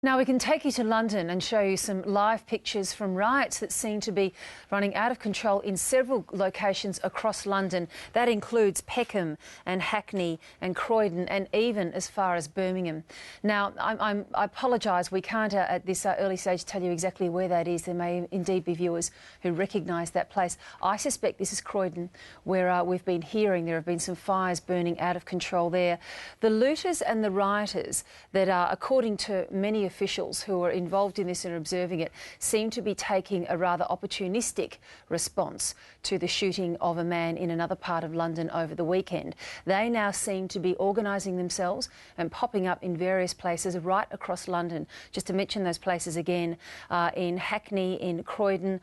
Now we can take you to London and show you some live pictures from riots that seem to be running out of control in several locations across London. That includes Peckham and Hackney and Croydon and even as far as Birmingham. Now, I apologise, we can't at this early stage tell you exactly where that is. There may indeed be viewers who recognise that place. I suspect this is Croydon, where we've been hearing there have been some fires burning out of control there. The looters and the rioters that are, according to many officials who are involved in this and are observing it, seem to be taking a rather opportunistic response to the shooting of a man in another part of London over the weekend. They now seem to be organising themselves and popping up in various places right across London. Just to mention those places again, in Hackney, in Croydon,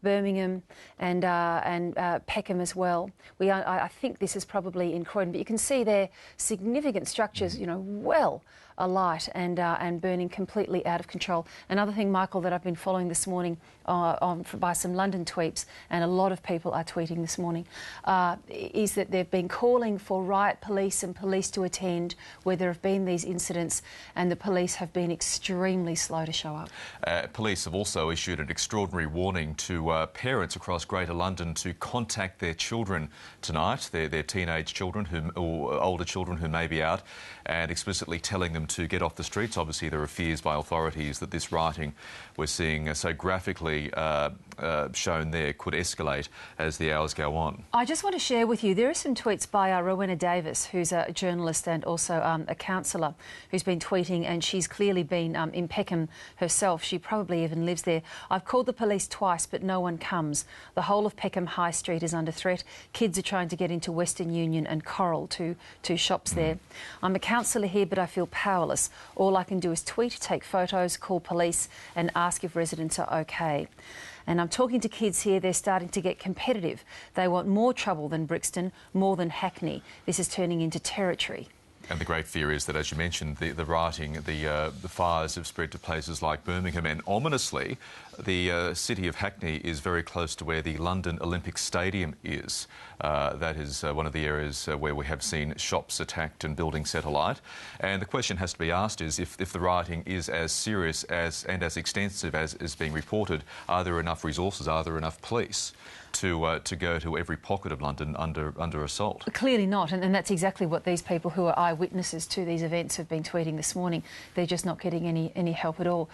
Birmingham and Peckham as well. I think this is probably in Croydon, but you can see there significant structures, you know, well alight and burning completely out of control. Another thing, Michael, that I've been following this morning by some London tweets, and a lot of people are tweeting this morning, is that they've been calling for riot police and police to attend where there have been these incidents, and the police have been extremely slow to show up. Police have also issued an extraordinary warning to parents across Greater London to contact their children tonight, their teenage children or older children who may be out, and explicitly telling them to get off the streets. Obviously, there are fears by authorities that this rioting we're seeing so graphically shown there could escalate as the hours go on. I just want to share with you, there are some tweets by Rowena Davis, who's a journalist and also a counsellor, who's been tweeting, and she's clearly been in Peckham herself. She probably even lives there. I've called the police twice, but no one comes. The whole of Peckham High Street is under threat. Kids are trying to get into Western Union and Coral, two shops there. I'm a counsellor here, but I feel powerless. All I can do is tweet, take photos, call police and ask if residents are okay. And I'm talking to kids here, they're starting to get competitive. They want more trouble than Brixton, more than Hackney. This is turning into territory. And the great fear is that, as you mentioned, the rioting, the fires have spread to places like Birmingham, and ominously, the city of Hackney is very close to where the London Olympic Stadium is. That is one of the areas where we have seen shops attacked and buildings set alight. And the question has to be asked is, if the rioting is as serious and as extensive as is being reported, are there enough resources, are there enough police to go to every pocket of London under assault? Clearly not, and that's exactly what these people who are eyewitnesses to these events have been tweeting this morning. They're just not getting any help at all.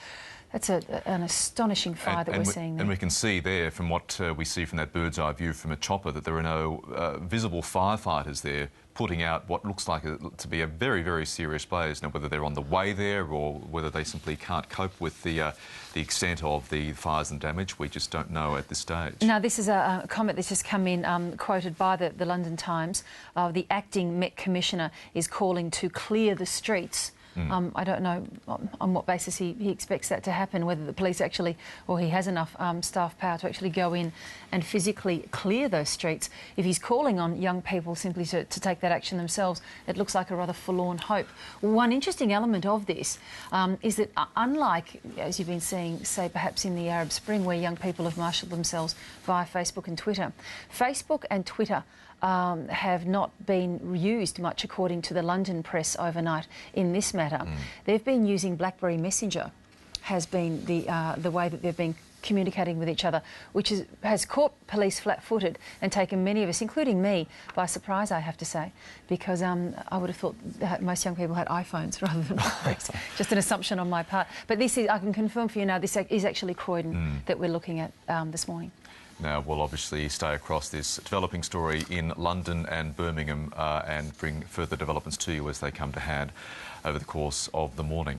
That's an astonishing fire that we're seeing there. And we can see there, from what we see from that bird's eye view from a chopper, that there are no visible firefighters there putting out what looks like to be a very, very serious blaze. Now, whether they're on the way there or whether they simply can't cope with the extent of the fires and damage, we just don't know at this stage. Now, this is a comment that's just come in, quoted by the London Times. The acting Met Commissioner is calling to clear the streets. I don't know on what basis he expects that to happen, whether the police actually, or he has enough staff power to actually go in and physically clear those streets. If he's calling on young people simply to take that action themselves, it looks like a rather forlorn hope. One interesting element of this is that unlike, as you've been seeing, say, perhaps in the Arab Spring, where young people have marshalled themselves via Facebook and Twitter, Facebook and Twitter have not been used much, according to the London press overnight, in this matter. They've been using BlackBerry Messenger, has been the way that they've been communicating with each other, which has caught police flat-footed and taken many of us, including me, by surprise, I have to say, because I would have thought that most young people had iPhones rather than BlackBerries. Just an assumption on my part. But this is, I can confirm for you now, this is actually Croydon that we're looking at this morning. Now, we'll obviously stay across this developing story in London and Birmingham and bring further developments to you as they come to hand over the course of the morning.